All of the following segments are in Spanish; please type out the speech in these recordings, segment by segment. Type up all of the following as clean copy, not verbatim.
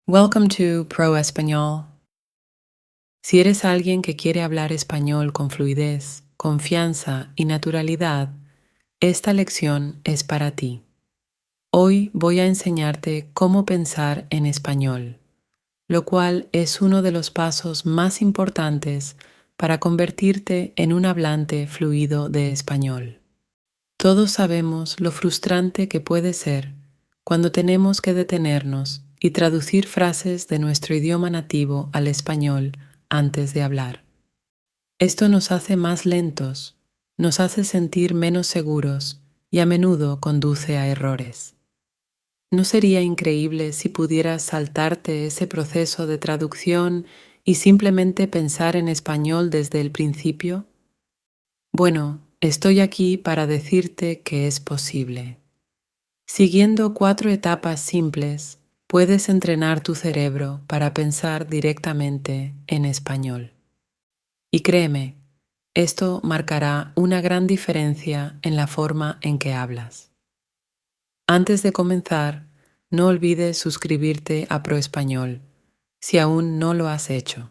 Welcome to Pro Español. Si eres alguien que quiere hablar español con fluidez, confianza y naturalidad, esta lección es para ti. Hoy voy a enseñarte cómo pensar en español, lo cual es uno de los pasos más importantes para convertirte en un hablante fluido de español. Todos sabemos lo frustrante que puede ser cuando tenemos que detenernos y traducir frases de nuestro idioma nativo al español antes de hablar. Esto nos hace más lentos, nos hace sentir menos seguros y a menudo conduce a errores. ¿No sería increíble si pudieras saltarte ese proceso de traducción y simplemente pensar en español desde el principio? Bueno, estoy aquí para decirte que es posible. Siguiendo 4 etapas simples, puedes entrenar tu cerebro para pensar directamente en español. Y créeme, esto marcará una gran diferencia en la forma en que hablas. Antes de comenzar, no olvides suscribirte a ProEspañol si aún no lo has hecho.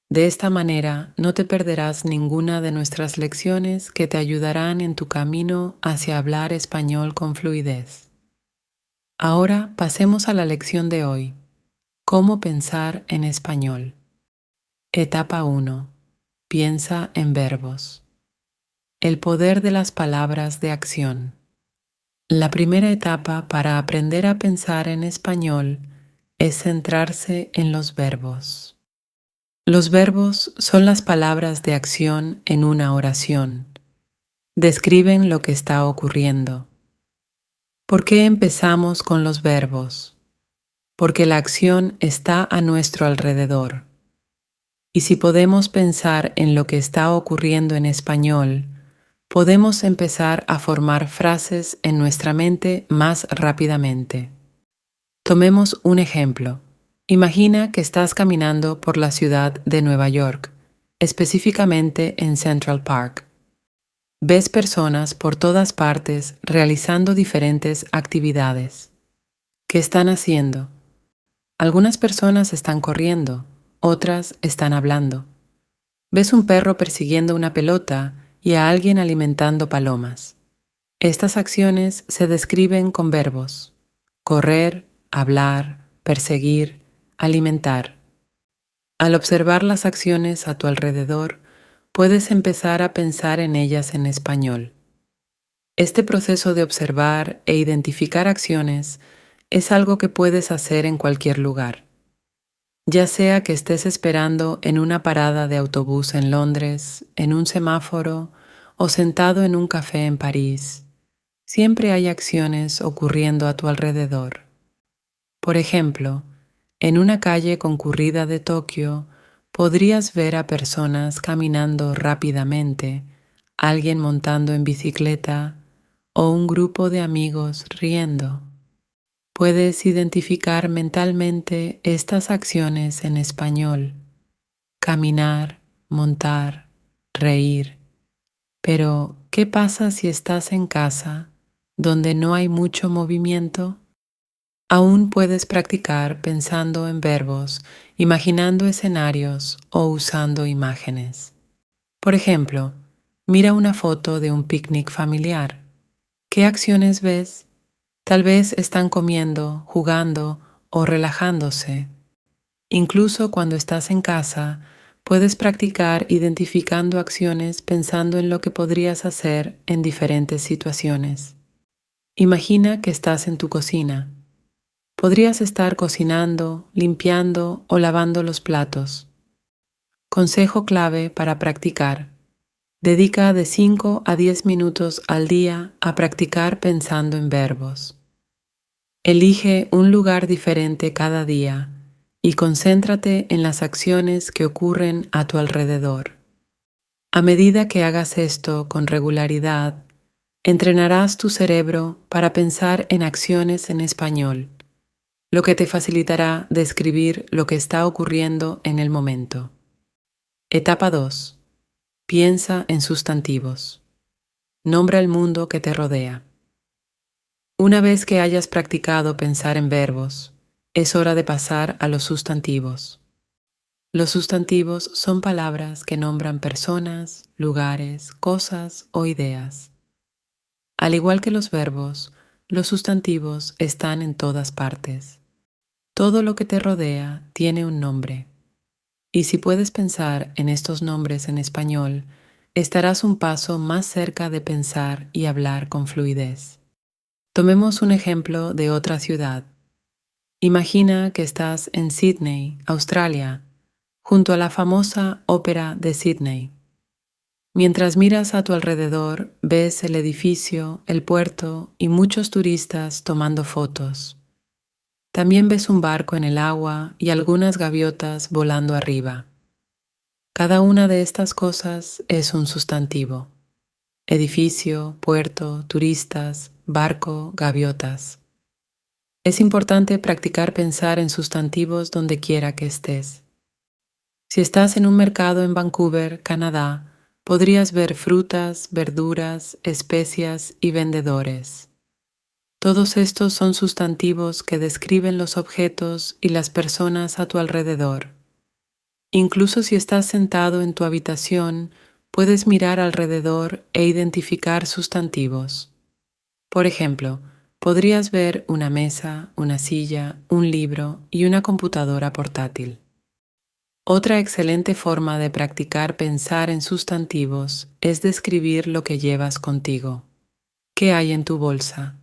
De esta manera no te perderás ninguna de nuestras lecciones que te ayudarán en tu camino hacia hablar español con fluidez. Ahora pasemos a la lección de hoy. ¿Cómo pensar en español? Etapa 1. Piensa en verbos. El poder de las palabras de acción. La primera etapa para aprender a pensar en español es centrarse en los verbos. Los verbos son las palabras de acción en una oración. Describen lo que está ocurriendo. ¿Por qué empezamos con los verbos? Porque la acción está a nuestro alrededor. Y si podemos pensar en lo que está ocurriendo en español, podemos empezar a formar frases en nuestra mente más rápidamente. Tomemos un ejemplo. Imagina que estás caminando por la ciudad de Nueva York, específicamente en Central Park. Ves personas por todas partes realizando diferentes actividades. ¿Qué están haciendo? Algunas personas están corriendo, otras están hablando. Ves un perro persiguiendo una pelota y a alguien alimentando palomas. Estas acciones se describen con verbos: correr, hablar, perseguir, alimentar. Al observar las acciones a tu alrededor, puedes empezar a pensar en ellas en español. Este proceso de observar e identificar acciones es algo que puedes hacer en cualquier lugar. Ya sea que estés esperando en una parada de autobús en Londres, en un semáforo o sentado en un café en París, siempre hay acciones ocurriendo a tu alrededor. Por ejemplo, en una calle concurrida de Tokio, podrías ver a personas caminando rápidamente, alguien montando en bicicleta o un grupo de amigos riendo. Puedes identificar mentalmente estas acciones en español: caminar, montar, reír. Pero, ¿qué pasa si estás en casa, donde no hay mucho movimiento? Aún puedes practicar pensando en verbos, imaginando escenarios o usando imágenes. Por ejemplo, mira una foto de un picnic familiar. ¿Qué acciones ves? Tal vez están comiendo, jugando o relajándose. Incluso cuando estás en casa, puedes practicar identificando acciones pensando en lo que podrías hacer en diferentes situaciones. Imagina que estás en tu cocina. Podrías estar cocinando, limpiando o lavando los platos. Consejo clave para practicar: dedica de 5 a 10 minutos al día a practicar pensando en verbos. Elige un lugar diferente cada día y concéntrate en las acciones que ocurren a tu alrededor. A medida que hagas esto con regularidad, entrenarás tu cerebro para pensar en acciones en español, lo que te facilitará describir lo que está ocurriendo en el momento. Etapa 2. Piensa en sustantivos. Nombra el mundo que te rodea. Una vez que hayas practicado pensar en verbos, Es hora de pasar a los sustantivos. Los sustantivos son palabras que nombran personas, lugares, cosas o ideas. Al igual que los verbos, los sustantivos están en todas partes. Todo lo que te rodea tiene un nombre. Y si puedes pensar en estos nombres en español, estarás un paso más cerca de pensar y hablar con fluidez. Tomemos un ejemplo de otra ciudad. Imagina que estás en Sydney, Australia, junto a la famosa Ópera de Sydney. Mientras miras a tu alrededor, ves el edificio, el puerto y muchos turistas tomando fotos. También ves un barco en el agua y algunas gaviotas volando arriba. Cada una de estas cosas es un sustantivo. Edificio, puerto, turistas, barco, gaviotas. Es importante practicar pensar en sustantivos donde quiera que estés. Si estás en un mercado en Vancouver, Canadá, podrías ver frutas, verduras, especias y vendedores. Todos estos son sustantivos que describen los objetos y las personas a tu alrededor. Incluso si estás sentado en tu habitación, puedes mirar alrededor e identificar sustantivos. Por ejemplo, podrías ver una mesa, una silla, un libro y una computadora portátil. Otra excelente forma de practicar pensar en sustantivos es describir lo que llevas contigo. ¿Qué hay en tu bolsa?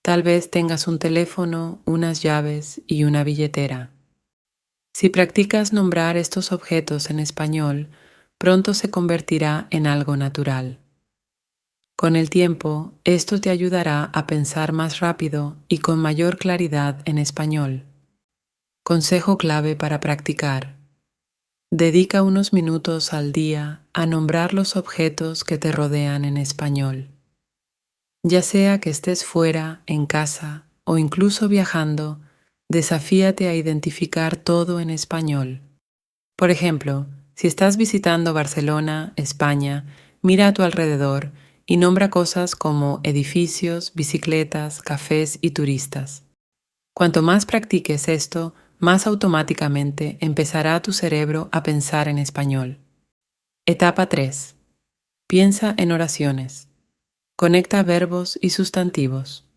Tal vez tengas un teléfono, unas llaves y una billetera. Si practicas nombrar estos objetos en español, pronto se convertirá en algo natural. Con el tiempo, esto te ayudará a pensar más rápido y con mayor claridad en español. Consejo clave para practicar. Dedica unos minutos al día a nombrar los objetos que te rodean en español. Ya sea que estés fuera, en casa o incluso viajando, desafíate a identificar todo en español. Por ejemplo, si estás visitando Barcelona, España, mira a tu alrededor y nombra cosas como edificios, bicicletas, cafés y turistas. Cuanto más practiques esto, más automáticamente empezará tu cerebro a pensar en español. Etapa 3. Piensa en oraciones. Conecta verbos y sustantivos.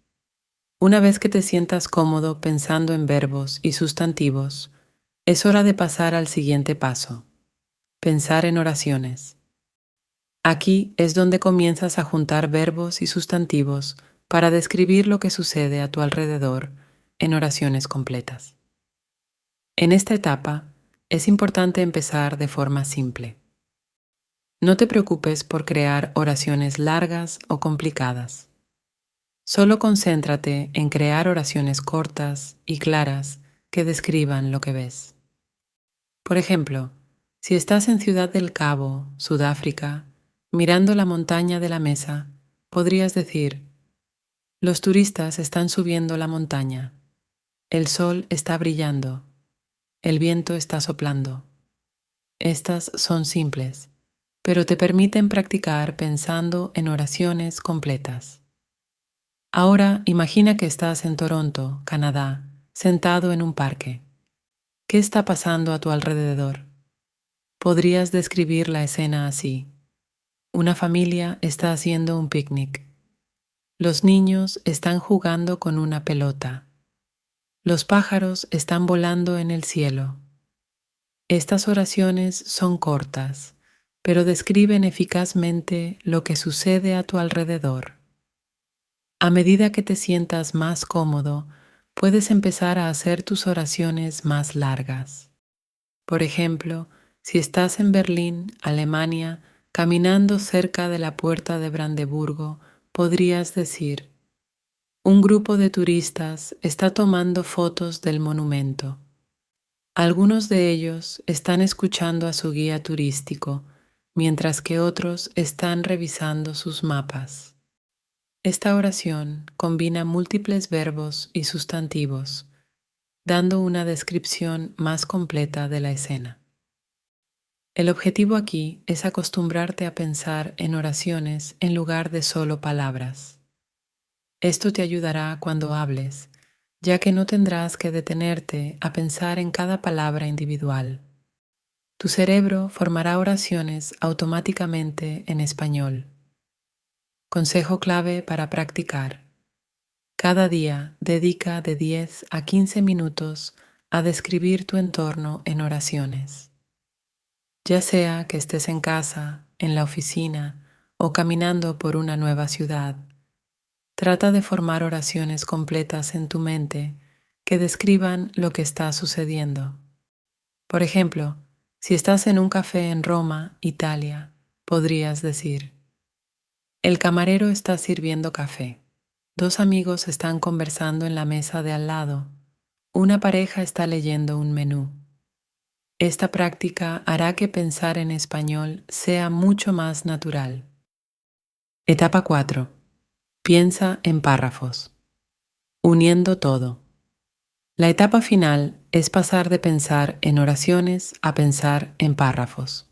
Una vez que te sientas cómodo pensando en verbos y sustantivos, es hora de pasar al siguiente paso. Pensar en oraciones. Aquí es donde comienzas a juntar verbos y sustantivos para describir lo que sucede a tu alrededor en oraciones completas. En esta etapa es importante empezar de forma simple. No te preocupes por crear oraciones largas o complicadas. Solo concéntrate en crear oraciones cortas y claras que describan lo que ves. Por ejemplo, si estás en Ciudad del Cabo, Sudáfrica, mirando la montaña de la mesa, podrías decir: los turistas están subiendo la montaña, el sol está brillando, el viento está soplando. Estas son simples, pero te permiten practicar pensando en oraciones completas. Ahora imagina que estás en Toronto, Canadá, sentado en un parque. ¿Qué está pasando a tu alrededor? Podrías describir la escena así. Una familia está haciendo un picnic. Los niños están jugando con una pelota. Los pájaros están volando en el cielo. Estas oraciones son cortas, pero describen eficazmente lo que sucede a tu alrededor. A medida que te sientas más cómodo, puedes empezar a hacer tus oraciones más largas. Por ejemplo, si estás en Berlín, Alemania, caminando cerca de la puerta de Brandeburgo, podrías decir: un grupo de turistas está tomando fotos del monumento. Algunos de ellos están escuchando a su guía turístico, mientras que otros están revisando sus mapas. Esta oración combina múltiples verbos y sustantivos, dando una descripción más completa de la escena. El objetivo aquí es acostumbrarte a pensar en oraciones en lugar de solo palabras. Esto te ayudará cuando hables, ya que no tendrás que detenerte a pensar en cada palabra individual. Tu cerebro formará oraciones automáticamente en español. Consejo clave para practicar. Cada día dedica de 10 a 15 minutos a describir tu entorno en oraciones. Ya sea que estés en casa, en la oficina o caminando por una nueva ciudad, trata de formar oraciones completas en tu mente que describan lo que está sucediendo. Por ejemplo, si estás en un café en Roma, Italia, podrías decir: el camarero está sirviendo café. Dos amigos están conversando en la mesa de al lado. Una pareja está leyendo un menú. Esta práctica hará que pensar en español sea mucho más natural. Etapa 4. Piensa en párrafos. Uniendo todo. La etapa final es pasar de pensar en oraciones a pensar en párrafos.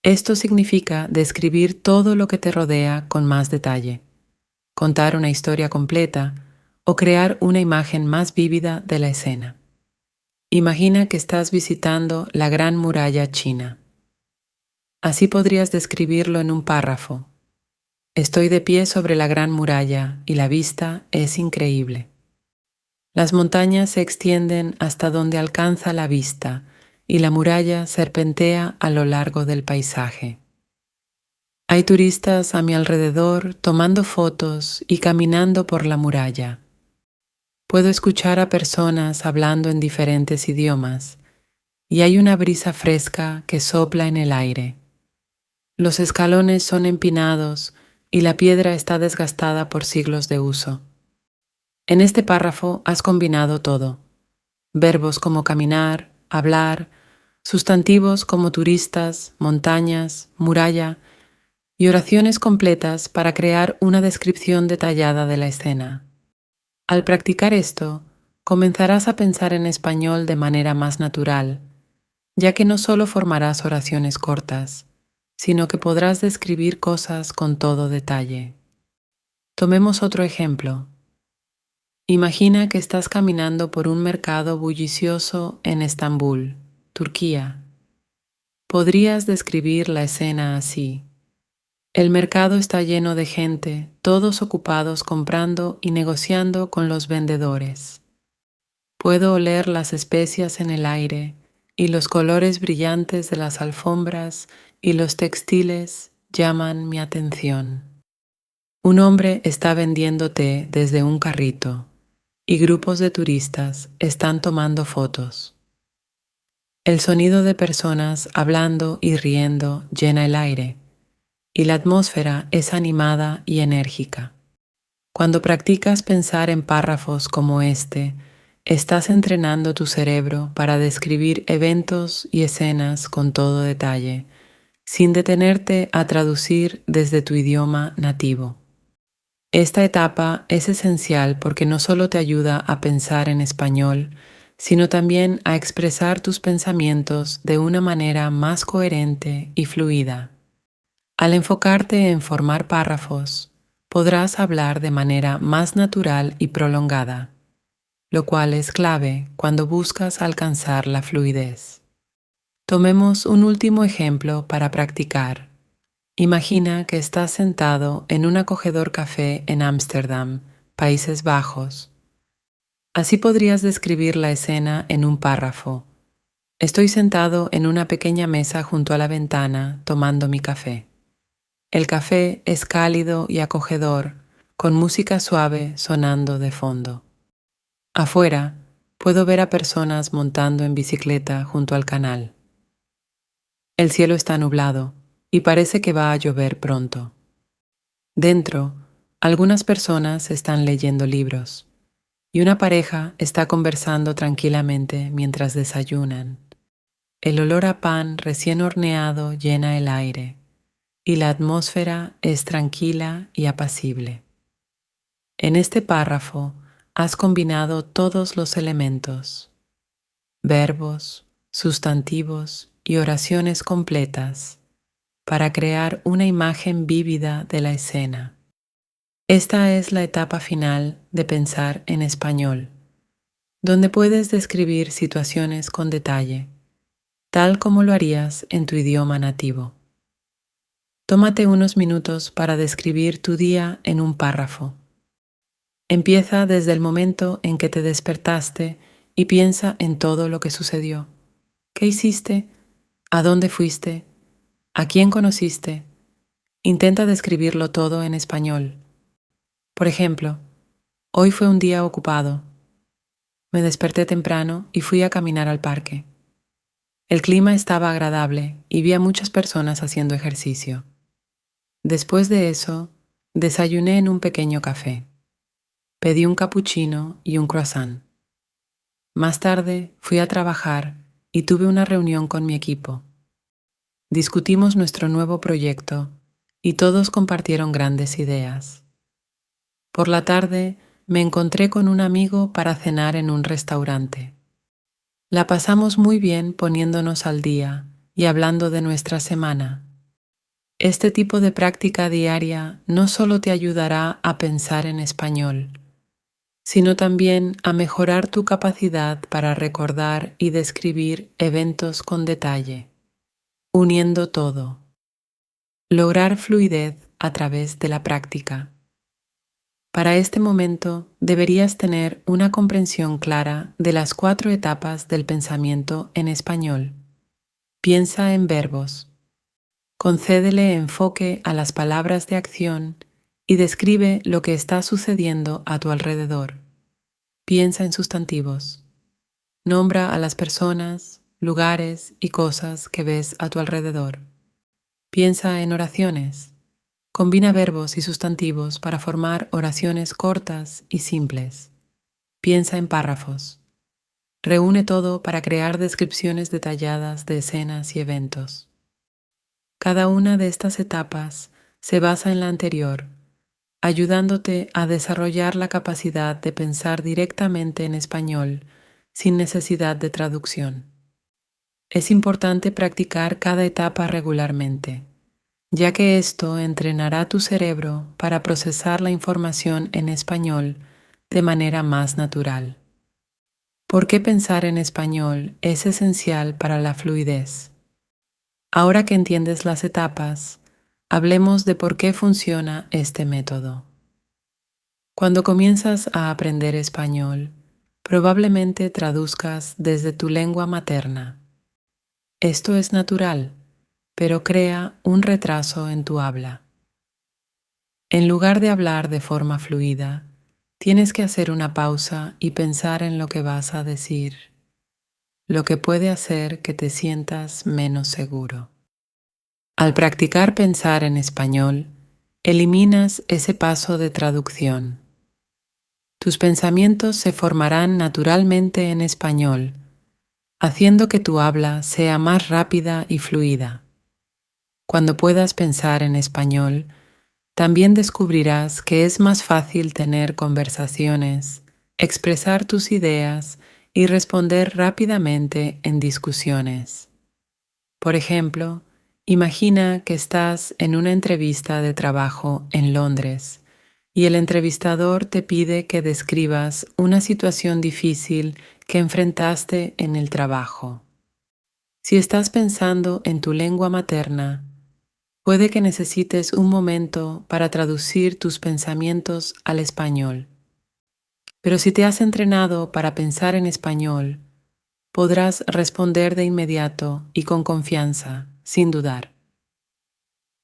Esto significa describir todo lo que te rodea con más detalle, contar una historia completa o crear una imagen más vívida de la escena. Imagina que estás visitando la Gran Muralla China. Así podrías describirlo en un párrafo. Estoy de pie sobre la Gran Muralla y la vista es increíble. Las montañas se extienden hasta donde alcanza la vista y la muralla serpentea a lo largo del paisaje. Hay turistas a mi alrededor tomando fotos y caminando por la muralla. Puedo escuchar a personas hablando en diferentes idiomas y hay una brisa fresca que sopla en el aire. Los escalones son empinados y la piedra está desgastada por siglos de uso. En este párrafo has combinado todo: verbos como caminar, hablar, sustantivos como turistas, montañas, muralla y oraciones completas para crear una descripción detallada de la escena. Al practicar esto, comenzarás a pensar en español de manera más natural, ya que no solo formarás oraciones cortas, sino que podrás describir cosas con todo detalle. Tomemos otro ejemplo. Imagina que estás caminando por un mercado bullicioso en Estambul, Turquía. Podrías describir la escena así: el mercado está lleno de gente, todos ocupados comprando y negociando con los vendedores. Puedo oler las especias en el aire y los colores brillantes de las alfombras y los textiles llaman mi atención. Un hombre está vendiendo té desde un carrito y grupos de turistas están tomando fotos. El sonido de personas hablando y riendo llena el aire y la atmósfera es animada y enérgica. Cuando practicas pensar en párrafos como este, estás entrenando tu cerebro para describir eventos y escenas con todo detalle, sin detenerte a traducir desde tu idioma nativo. Esta etapa es esencial porque no solo te ayuda a pensar en español, sino también a expresar tus pensamientos de una manera más coherente y fluida. Al enfocarte en formar párrafos, podrás hablar de manera más natural y prolongada, lo cual es clave cuando buscas alcanzar la fluidez. Tomemos un último ejemplo para practicar. Imagina que estás sentado en un acogedor café en Ámsterdam, Países Bajos. Así podrías describir la escena en un párrafo. Estoy sentado en una pequeña mesa junto a la ventana tomando mi café. El café es cálido y acogedor, con música suave sonando de fondo. Afuera, puedo ver a personas montando en bicicleta junto al canal. El cielo está nublado y parece que va a llover pronto. Dentro, algunas personas están leyendo libros y una pareja está conversando tranquilamente mientras desayunan. El olor a pan recién horneado llena el aire y la atmósfera es tranquila y apacible. En este párrafo has combinado todos los elementos: verbos, sustantivos y oraciones completas para crear una imagen vívida de la escena. Esta es la etapa final de pensar en español, donde puedes describir situaciones con detalle, tal como lo harías en tu idioma nativo. Tómate unos minutos para describir tu día en un párrafo. Empieza desde el momento en que te despertaste y piensa en todo lo que sucedió. ¿Qué hiciste? ¿A dónde fuiste? ¿A quién conociste? Intenta describirlo todo en español. Por ejemplo, hoy fue un día ocupado. Me desperté temprano y fui a caminar al parque. El clima estaba agradable y vi a muchas personas haciendo ejercicio. Después de eso, desayuné en un pequeño café. Pedí un cappuccino y un croissant. Más tarde fui a trabajar y tuve una reunión con mi equipo. Discutimos nuestro nuevo proyecto y todos compartieron grandes ideas. Por la tarde me encontré con un amigo para cenar en un restaurante. La pasamos muy bien poniéndonos al día y hablando de nuestra semana. Este tipo de práctica diaria no solo te ayudará a pensar en español, sino también a mejorar tu capacidad para recordar y describir eventos con detalle, uniendo todo. Lograr fluidez a través de la práctica. Para este momento deberías tener una comprensión clara de las 4 etapas del pensamiento en español. Piensa en verbos. Concédele enfoque a las palabras de acción y describe lo que está sucediendo a tu alrededor. Piensa en sustantivos. Nombra a las personas, lugares y cosas que ves a tu alrededor. Piensa en oraciones. Combina verbos y sustantivos para formar oraciones cortas y simples. Piensa en párrafos. Reúne todo para crear descripciones detalladas de escenas y eventos. Cada una de estas etapas se basa en la anterior, ayudándote a desarrollar la capacidad de pensar directamente en español sin necesidad de traducción. Es importante practicar cada etapa regularmente, ya que esto entrenará tu cerebro para procesar la información en español de manera más natural. ¿Por qué pensar en español es esencial para la fluidez? Ahora que entiendes las etapas, hablemos de por qué funciona este método. Cuando comienzas a aprender español, probablemente traduzcas desde tu lengua materna. Esto es natural, pero crea un retraso en tu habla. En lugar de hablar de forma fluida, tienes que hacer una pausa y pensar en lo que vas a decir, lo que puede hacer que te sientas menos seguro. Al practicar pensar en español, eliminas ese paso de traducción. Tus pensamientos se formarán naturalmente en español, haciendo que tu habla sea más rápida y fluida. Cuando puedas pensar en español, también descubrirás que es más fácil tener conversaciones, expresar tus ideas y responder rápidamente en discusiones. Por ejemplo, imagina que estás en una entrevista de trabajo en Londres y el entrevistador te pide que describas una situación difícil que enfrentaste en el trabajo. Si estás pensando en tu lengua materna, puede que necesites un momento para traducir tus pensamientos al español. Pero si te has entrenado para pensar en español, podrás responder de inmediato y con confianza, sin dudar.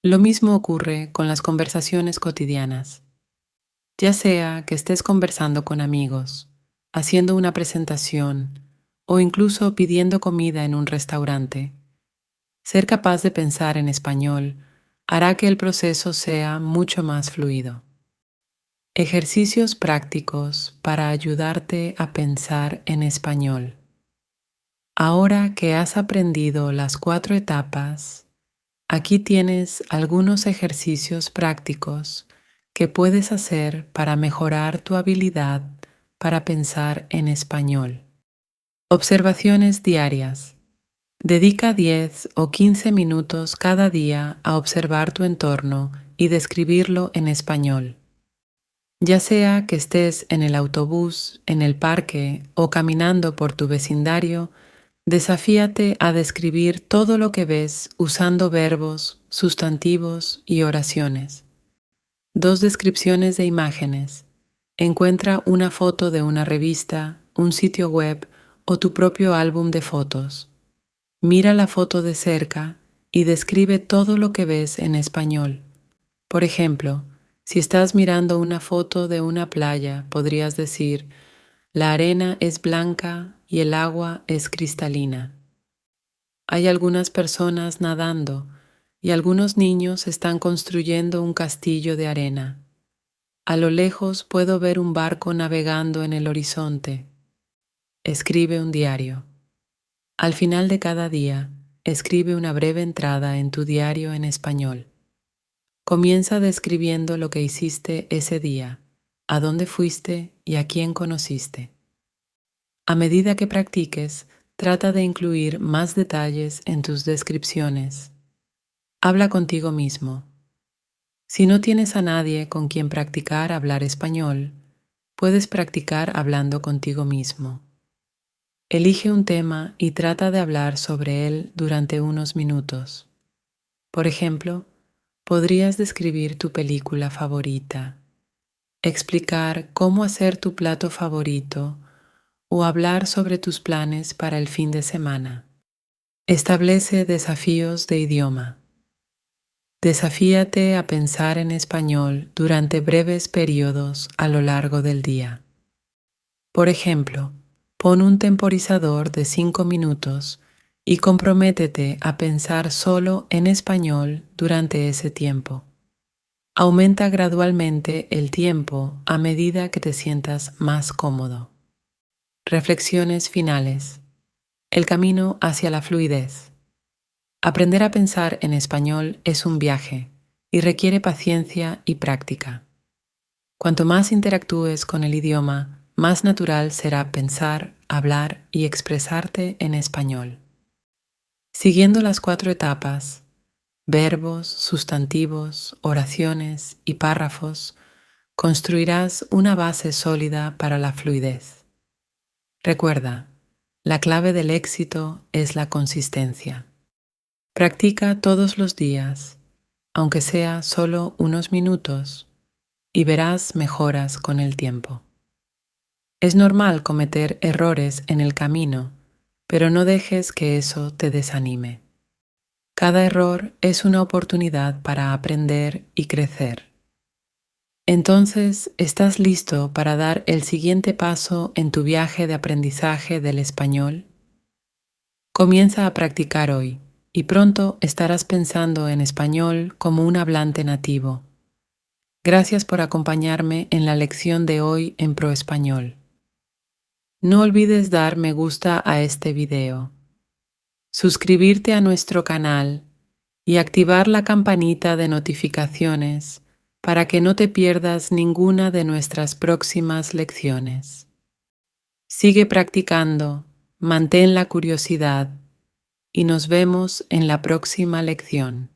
Lo mismo ocurre con las conversaciones cotidianas. Ya sea que estés conversando con amigos, haciendo una presentación o incluso pidiendo comida en un restaurante, ser capaz de pensar en español hará que el proceso sea mucho más fluido. Ejercicios prácticos para ayudarte a pensar en español. Ahora que has aprendido las 4 etapas, aquí tienes algunos ejercicios prácticos que puedes hacer para mejorar tu habilidad para pensar en español. Observaciones diarias. Dedica 10 o 15 minutos cada día a observar tu entorno y describirlo en español. Ya sea que estés en el autobús, en el parque o caminando por tu vecindario, desafíate a describir todo lo que ves usando verbos, sustantivos y oraciones. 2 descripciones de imágenes. Encuentra una foto de una revista, un sitio web o tu propio álbum de fotos. Mira la foto de cerca y describe todo lo que ves en español. Por ejemplo, si estás mirando una foto de una playa, podrías decir: la arena es blanca y el agua es cristalina. Hay algunas personas nadando y algunos niños están construyendo un castillo de arena. A lo lejos puedo ver un barco navegando en el horizonte. Escribe un diario. Al final de cada día, escribe una breve entrada en tu diario en español. Comienza describiendo lo que hiciste ese día, a dónde fuiste y a quién conociste. A medida que practiques, trata de incluir más detalles en tus descripciones. Habla contigo mismo. Si no tienes a nadie con quien practicar hablar español, puedes practicar hablando contigo mismo. Elige un tema y trata de hablar sobre él durante unos minutos. Por ejemplo, podrías describir tu película favorita, explicar cómo hacer tu plato favorito o hablar sobre tus planes para el fin de semana. Establece desafíos de idioma. Desafíate a pensar en español durante breves periodos a lo largo del día. Por ejemplo, pon un temporizador de 5 minutos y comprométete a pensar solo en español durante ese tiempo. Aumenta gradualmente el tiempo a medida que te sientas más cómodo. Reflexiones finales. El camino hacia la fluidez. Aprender a pensar en español es un viaje y requiere paciencia y práctica. Cuanto más interactúes con el idioma, más natural será pensar, hablar y expresarte en español. Siguiendo las 4 etapas, verbos, sustantivos, oraciones y párrafos, construirás una base sólida para la fluidez. Recuerda, la clave del éxito es la consistencia. Practica todos los días, aunque sea solo unos minutos, y verás mejoras con el tiempo. Es normal cometer errores en el camino, pero no dejes que eso te desanime. Cada error es una oportunidad para aprender y crecer. Entonces, ¿estás listo para dar el siguiente paso en tu viaje de aprendizaje del español? Comienza a practicar hoy y pronto estarás pensando en español como un hablante nativo. Gracias por acompañarme en la lección de hoy en ProEspañol. No olvides dar me gusta a este video, suscribirte a nuestro canal y activar la campanita de notificaciones para que no te pierdas ninguna de nuestras próximas lecciones. Sigue practicando, mantén la curiosidad y nos vemos en la próxima lección.